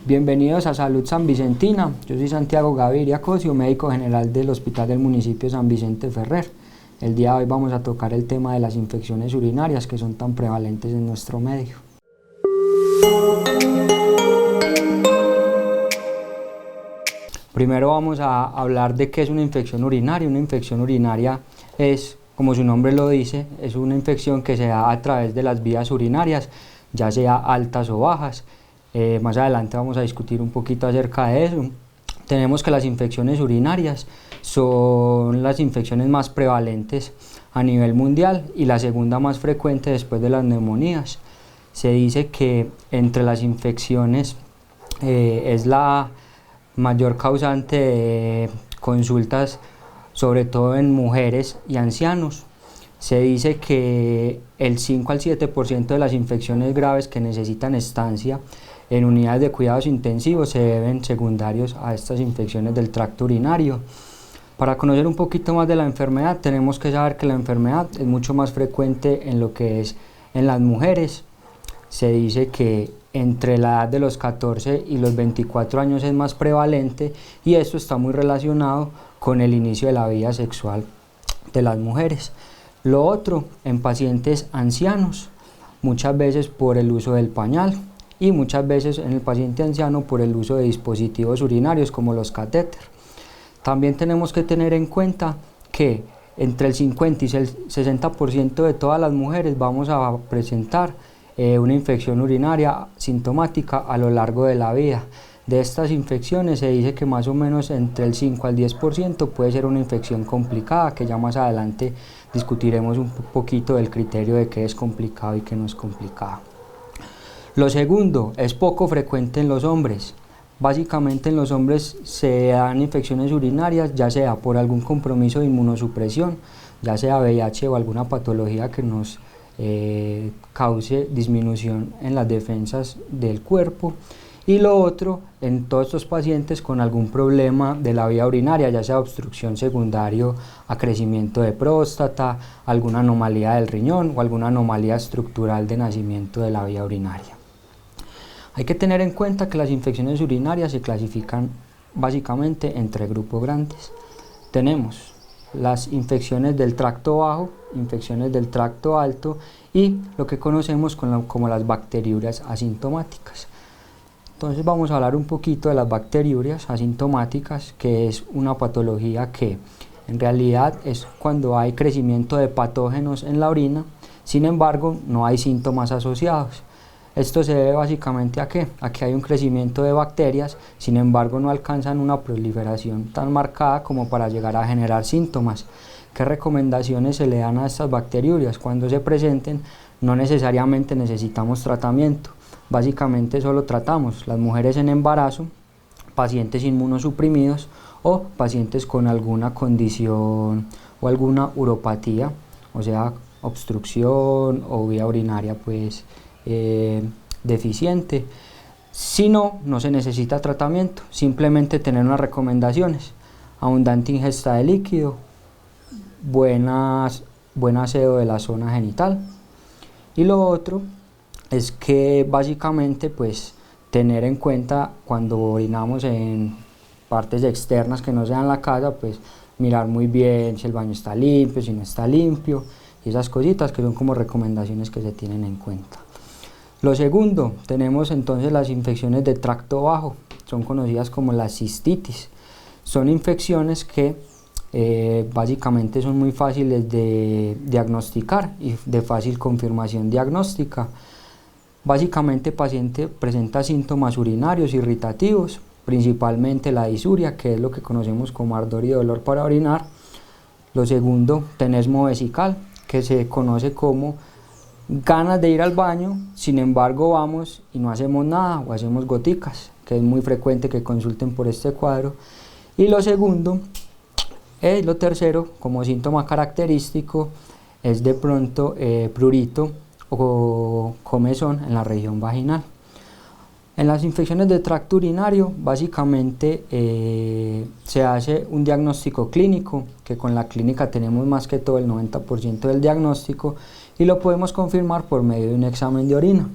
Bienvenidos a Salud San Vicentina. Yo soy Santiago Gaviria Cosio, médico general del Hospital del Municipio San Vicente Ferrer. El día de hoy vamos a tocar el tema de las infecciones urinarias que son tan prevalentes en nuestro medio. Primero vamos a hablar de qué es una infección urinaria. Una infección urinaria es, como su nombre lo dice, es una infección que se da a través de las vías urinarias, ya sea altas o bajas. Más adelante vamos a discutir un poquito acerca de eso. Tenemos que las infecciones urinarias son las infecciones más prevalentes a nivel mundial y la segunda más frecuente después de las neumonías. Se dice que entre las infecciones es la mayor causante de consultas, sobre todo en mujeres y ancianos. Se dice que el 5 al 7% de las infecciones graves que necesitan estancia en unidades de cuidados intensivos se deben secundarios a estas infecciones del tracto urinario. Para conocer un poquito más de la enfermedad, tenemos que saber que la enfermedad es mucho más frecuente en lo que es en las mujeres. Se dice que entre la edad de los 14 y los 24 años es más prevalente, y esto está muy relacionado con el inicio de la vida sexual de las mujeres. Lo otro, en pacientes ancianos, muchas veces por el uso del pañal, y muchas veces en el paciente anciano por el uso de dispositivos urinarios como los catéteres. También tenemos que tener en cuenta que entre el 50 y el 60% de todas las mujeres vamos a presentar una infección urinaria sintomática a lo largo de la vida. De estas infecciones se dice que más o menos entre el 5 al 10% puede ser una infección complicada, que ya más adelante discutiremos un poquito del criterio de qué es complicado y qué no es complicado. Lo segundo, es poco frecuente en los hombres. Básicamente en los hombres se dan infecciones urinarias, ya sea por algún compromiso de inmunosupresión, ya sea VIH o alguna patología que nos cause disminución en las defensas del cuerpo. Y lo otro, en todos estos pacientes con algún problema de la vía urinaria, ya sea obstrucción secundario a crecimiento de próstata, alguna anomalía del riñón o alguna anomalía estructural de nacimiento de la vía urinaria. Hay que tener en cuenta que las infecciones urinarias se clasifican básicamente en tres grupos grandes. Tenemos las infecciones del tracto bajo, infecciones del tracto alto y lo que conocemos como las bacteriurias asintomáticas. Entonces vamos a hablar un poquito de las bacteriurias asintomáticas, que es una patología que en realidad es cuando hay crecimiento de patógenos en la orina, sin embargo no hay síntomas asociados. Esto se debe básicamente a que hay un crecimiento de bacterias, sin embargo no alcanzan una proliferación tan marcada como para llegar a generar síntomas. ¿Qué recomendaciones se le dan a estas bacteriurias? Cuando se presenten, no necesariamente necesitamos tratamiento. Básicamente solo tratamos las mujeres en embarazo, pacientes inmunosuprimidos o pacientes con alguna condición o alguna uropatía, o sea, obstrucción o vía urinaria deficiente. Si no, no se necesita tratamiento, simplemente tener unas recomendaciones: abundante ingesta de líquido, buen aseo de la zona genital. Y lo otro es que básicamente tener en cuenta cuando orinamos en partes externas que no sean la casa, mirar muy bien si el baño está limpio, si no está limpio, y esas cositas que son como recomendaciones que se tienen en cuenta. Lo segundo, tenemos entonces las infecciones de tracto bajo, son conocidas como las cistitis. Son infecciones que básicamente son muy fáciles de diagnosticar y de fácil confirmación diagnóstica. Básicamente el paciente presenta síntomas urinarios irritativos, principalmente la disuria, que es lo que conocemos como ardor y dolor para orinar. Lo segundo, tenesmo vesical, que se conoce como ganas de ir al baño, sin embargo vamos y no hacemos nada o hacemos goticas, que es muy frecuente que consulten por este cuadro. Y lo segundo, lo tercero, como síntoma característico, es de pronto prurito o comezón en la región vaginal. En las infecciones de tracto urinario, básicamente se hace un diagnóstico clínico, que con la clínica tenemos más que todo el 90% del diagnóstico, y lo podemos confirmar por medio de un examen de orina.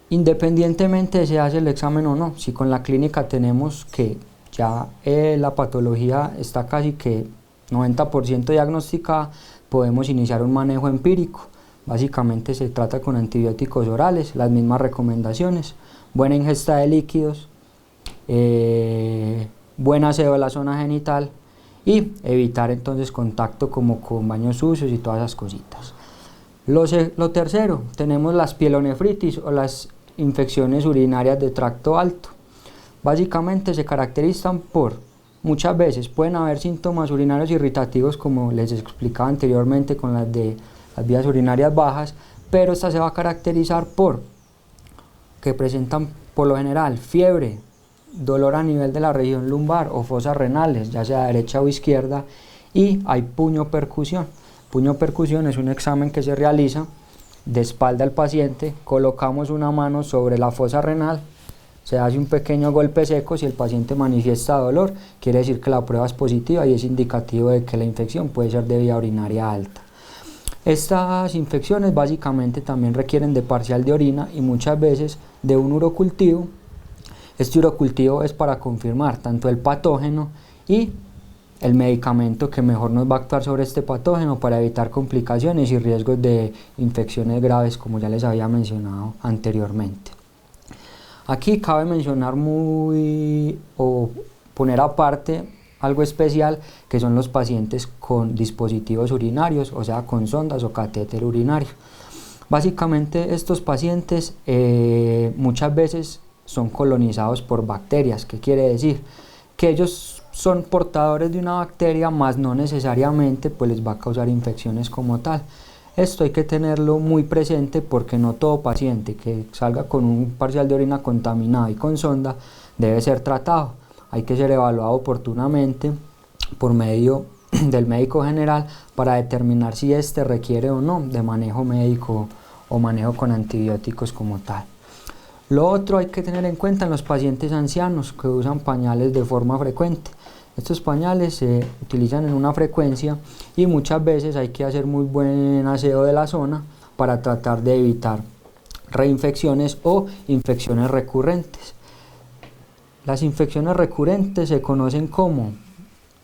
Independientemente de si hace el examen o no, si con la clínica tenemos que ya la patología está casi que 90% diagnosticada, podemos iniciar un manejo empírico. Básicamente se trata con antibióticos orales, las mismas recomendaciones, buena ingesta de líquidos, buen aseo de la zona genital y evitar entonces contacto como con baños sucios y todas esas cositas. Lo tercero, tenemos las pielonefritis o las infecciones urinarias de tracto alto. Básicamente se caracterizan por, muchas veces pueden haber síntomas urinarios irritativos como les explicaba anteriormente con las de las vías urinarias bajas, pero esta se va a caracterizar por que presentan por lo general fiebre, dolor a nivel de la región lumbar o fosas renales, ya sea derecha o izquierda, y hay puño percusión. Puño percusión es un examen que se realiza de espalda al paciente, colocamos una mano sobre la fosa renal, se hace un pequeño golpe seco. Si el paciente manifiesta dolor, quiere decir que la prueba es positiva y es indicativo de que la infección puede ser de vía urinaria alta. Estas infecciones básicamente también requieren de parcial de orina y muchas veces de un urocultivo. Este urocultivo es para confirmar tanto el patógeno y el medicamento que mejor nos va a actuar sobre este patógeno para evitar complicaciones y riesgos de infecciones graves, como ya les había mencionado anteriormente. Aquí cabe mencionar o poner aparte algo especial, que son los pacientes con dispositivos urinarios, o sea, con sondas o catéter urinario. Básicamente estos pacientes muchas veces son colonizados por bacterias. ¿Qué quiere decir? Que ellos son portadores de una bacteria, más no necesariamente pues les va a causar infecciones como tal. Esto hay que tenerlo muy presente porque no todo paciente que salga con un parcial de orina contaminado y con sonda debe ser tratado. Hay que ser evaluado oportunamente por medio del médico general para determinar si este requiere o no de manejo médico o manejo con antibióticos como tal. Lo otro hay que tener en cuenta en los pacientes ancianos que usan pañales de forma frecuente. Estos pañales se utilizan en una frecuencia y muchas veces hay que hacer muy buen aseo de la zona para tratar de evitar reinfecciones o infecciones recurrentes. Las infecciones recurrentes se conocen como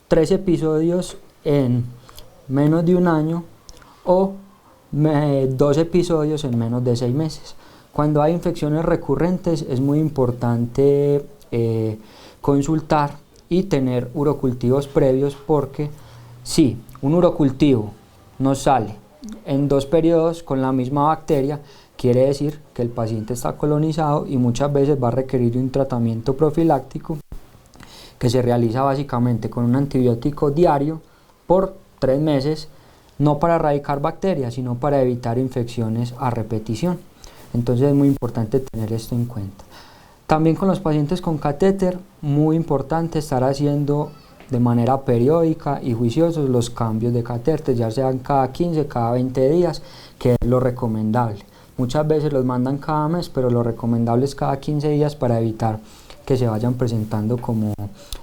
3 episodios en menos de un año o 2 episodios en menos de 6 meses. Cuando hay infecciones recurrentes es muy importante consultar y tener urocultivos previos, porque si un urocultivo nos sale en 2 periodos con la misma bacteria, quiere decir que el paciente está colonizado y muchas veces va a requerir un tratamiento profiláctico que se realiza básicamente con un antibiótico diario por 3 meses, no para erradicar bacterias, sino para evitar infecciones a repetición. Entonces es muy importante tener esto en cuenta. También con los pacientes con catéter, muy importante estar haciendo de manera periódica y juiciosos los cambios de catéter, ya sean cada 15, cada 20 días, que es lo recomendable. Muchas veces los mandan cada mes, pero lo recomendable es cada 15 días para evitar que se vayan presentando como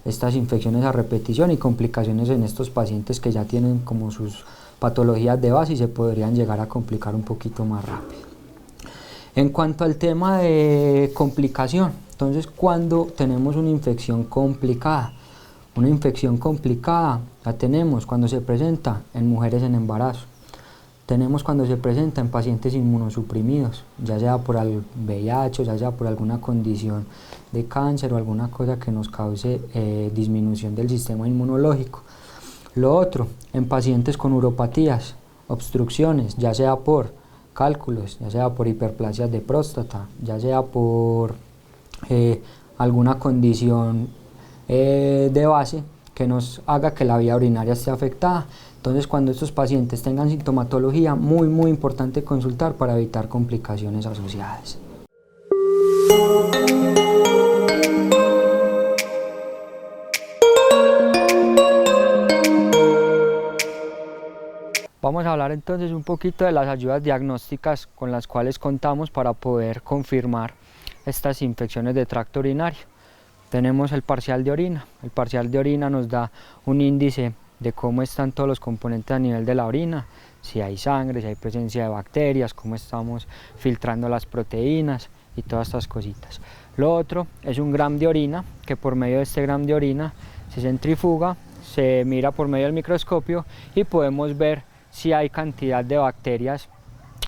estas infecciones a repetición y complicaciones en estos pacientes que ya tienen como sus patologías de base y se podrían llegar a complicar un poquito más rápido. En cuanto al tema de complicación, entonces cuando tenemos una infección complicada la tenemos cuando se presenta en mujeres en embarazo. Tenemos cuando se presenta en pacientes inmunosuprimidos, ya sea por el VIH, ya sea por alguna condición de cáncer o alguna cosa que nos cause disminución del sistema inmunológico. Lo otro, en pacientes con uropatías, obstrucciones, ya sea por cálculos, ya sea por hiperplasias de próstata, ya sea por alguna condición de base que nos haga que la vía urinaria esté afectada. Entonces, cuando estos pacientes tengan sintomatología, muy importante consultar para evitar complicaciones asociadas. Vamos a hablar entonces un poquito de las ayudas diagnósticas con las cuales contamos para poder confirmar estas infecciones de tracto urinario. Tenemos el parcial de orina. El parcial de orina nos da un índice de cómo están todos los componentes a nivel de la orina, si hay sangre, si hay presencia de bacterias, cómo estamos filtrando las proteínas y todas estas cositas. Lo otro es un gram de orina, que por medio de este gram de orina se centrifuga, se mira por medio del microscopio y podemos ver si hay cantidad de bacterias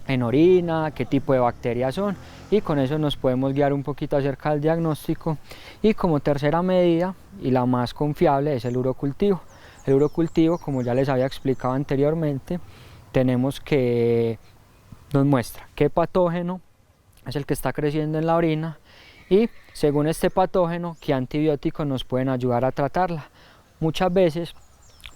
en orina, qué tipo de bacterias son, y con eso nos podemos guiar un poquito acerca del diagnóstico. Y como tercera medida y la más confiable es el urocultivo. El urocultivo, como ya les había explicado anteriormente, tenemos que nos muestra qué patógeno es el que está creciendo en la orina y según este patógeno qué antibióticos nos pueden ayudar a tratarla. Muchas veces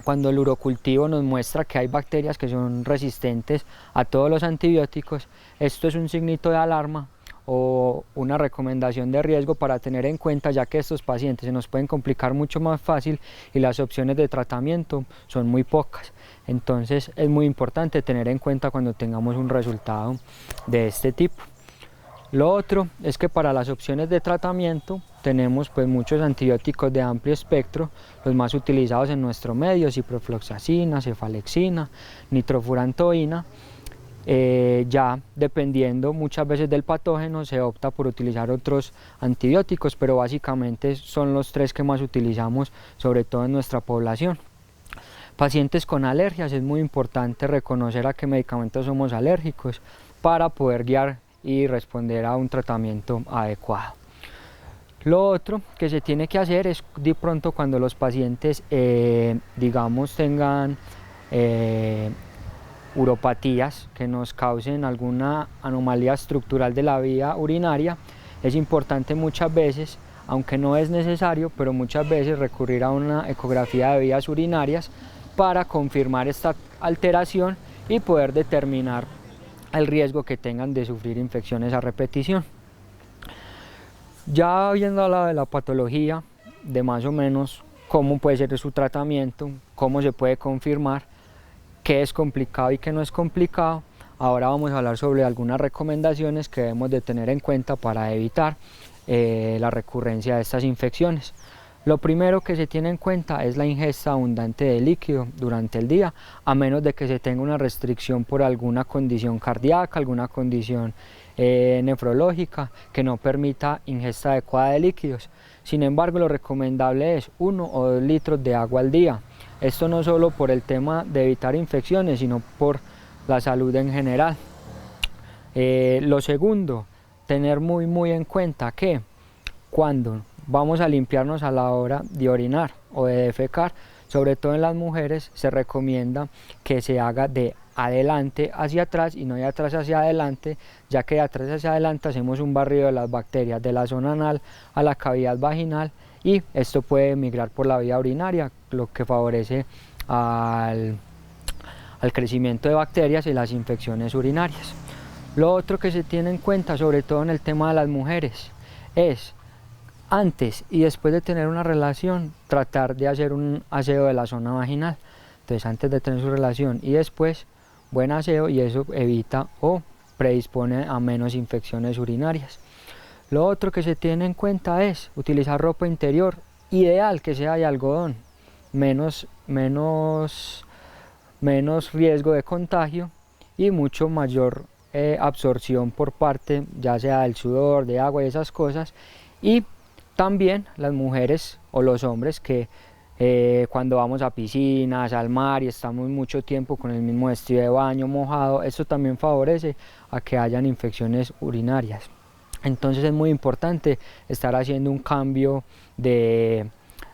cuando el urocultivo nos muestra que hay bacterias que son resistentes a todos los antibióticos, esto es un signito de alarma o una recomendación de riesgo para tener en cuenta, ya que estos pacientes se nos pueden complicar mucho más fácil y las opciones de tratamiento son muy pocas. Entonces es muy importante tener en cuenta cuando tengamos un resultado de este tipo. Lo otro es que para las opciones de tratamiento tenemos pues muchos antibióticos de amplio espectro, los más utilizados en nuestro medio, ciprofloxacina, cefalexina, nitrofurantoína. Ya dependiendo muchas veces del patógeno se opta por utilizar otros antibióticos, pero básicamente son los tres que más utilizamos, sobre todo en nuestra población. Pacientes con alergias, es muy importante reconocer a qué medicamentos somos alérgicos para poder guiar y responder a un tratamiento adecuado. Lo otro que se tiene que hacer es de pronto cuando los pacientes digamos tengan uropatías que nos causen alguna anomalía estructural de la vía urinaria, es importante muchas veces, aunque no es necesario, pero muchas veces recurrir a una ecografía de vías urinarias para confirmar esta alteración y poder determinar el riesgo que tengan de sufrir infecciones a repetición. Ya habiendo hablado de la patología, de más o menos cómo puede ser su tratamiento, cómo se puede confirmar, qué es complicado y qué no es complicado, ahora vamos a hablar sobre algunas recomendaciones que debemos de tener en cuenta para evitar la recurrencia de estas infecciones. Lo primero que se tiene en cuenta es la ingesta abundante de líquido durante el día, a menos de que se tenga una restricción por alguna condición cardíaca, alguna condición nefrológica que no permita ingesta adecuada de líquidos. Sin embargo, lo recomendable es 1 o 2 litros de agua al día. Esto no solo por el tema de evitar infecciones, sino por la salud en general. Lo segundo, tener muy en cuenta que cuando vamos a limpiarnos a la hora de orinar o de defecar, sobre todo en las mujeres, se recomienda que se haga de adelante hacia atrás y no de atrás hacia adelante, ya que de atrás hacia adelante hacemos un barrido de las bacterias de la zona anal a la cavidad vaginal y esto puede migrar por la vía urinaria, lo que favorece al crecimiento de bacterias y las infecciones urinarias. Lo otro que se tiene en cuenta, sobre todo en el tema de las mujeres, es antes y después de tener una relación, tratar de hacer un aseo de la zona vaginal. Entonces, antes de tener su relación y después, buen aseo, y eso evita o predispone a menos infecciones urinarias. Lo otro que se tiene en cuenta es utilizar ropa interior, ideal que sea de algodón, menos riesgo de contagio y mucho mayor absorción por parte ya sea del sudor, de agua y esas cosas. Y también las mujeres o los hombres que cuando vamos a piscinas, al mar y estamos mucho tiempo con el mismo vestido de baño mojado, esto también favorece a que hayan infecciones urinarias. Entonces es muy importante estar haciendo un cambio de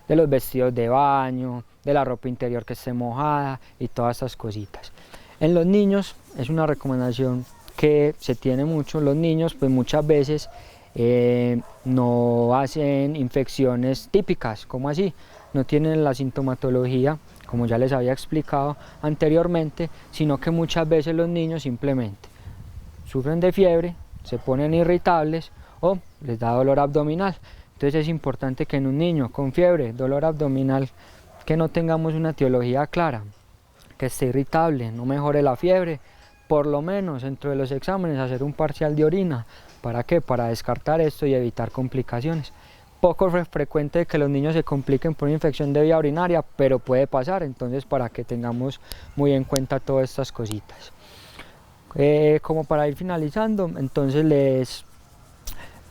los vestidos de baño, de la ropa interior que esté mojada y todas estas cositas. En los niños es una recomendación que se tiene mucho. Los niños pues muchas veces no hacen infecciones típicas, como así, no tienen la sintomatología, como ya les había explicado anteriormente, sino que muchas veces los niños simplemente sufren de fiebre, se ponen irritables o les da dolor abdominal. Entonces es importante que en un niño con fiebre, dolor abdominal, que no tengamos una etiología clara, que esté irritable, no mejore la fiebre, por lo menos dentro de los exámenes hacer un parcial de orina. ¿Para qué? Para descartar esto y evitar complicaciones. Poco frecuente que los niños se compliquen por una infección de vía urinaria, pero puede pasar, entonces para que tengamos muy en cuenta todas estas cositas. Como para ir finalizando, entonces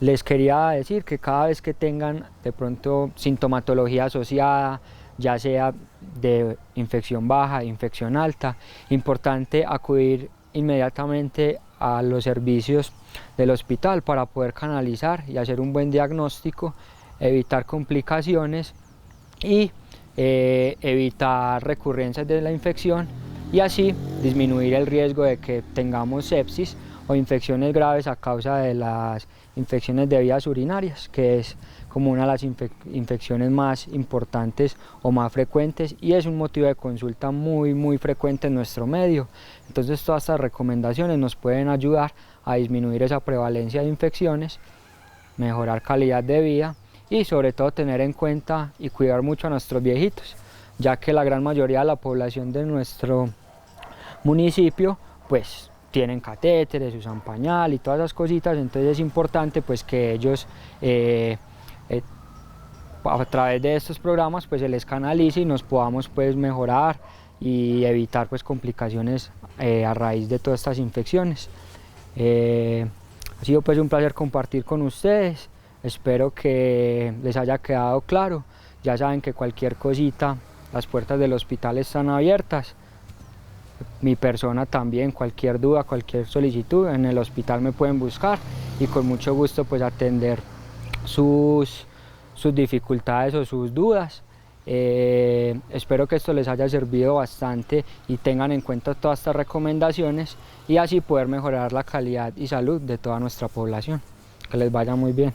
les quería decir que cada vez que tengan de pronto sintomatología asociada, ya sea de infección baja, infección alta, importante acudir inmediatamente a los servicios del hospital para poder canalizar y hacer un buen diagnóstico, evitar complicaciones y evitar recurrencias de la infección y así disminuir el riesgo de que tengamos sepsis o infecciones graves a causa de las infecciones de vías urinarias, que es como una de las infecciones más importantes o más frecuentes y es un motivo de consulta muy frecuente en nuestro medio. Entonces todas estas recomendaciones nos pueden ayudar a disminuir esa prevalencia de infecciones, mejorar calidad de vida y sobre todo tener en cuenta y cuidar mucho a nuestros viejitos, ya que la gran mayoría de la población de nuestro municipio pues tienen catéteres, usan pañal y todas esas cositas, entonces es importante pues que ellos a través de estos programas pues se les canalice y nos podamos pues mejorar y evitar pues complicaciones a raíz de todas estas infecciones. Ha sido pues un placer compartir con ustedes, espero que les haya quedado claro, ya saben que cualquier cosita, las puertas del hospital están abiertas. Mi persona también, cualquier duda, cualquier solicitud, en el hospital me pueden buscar y con mucho gusto pues atender sus dificultades o sus dudas. Espero que esto les haya servido bastante y tengan en cuenta todas estas recomendaciones y así poder mejorar la calidad y salud de toda nuestra población. Que les vaya muy bien.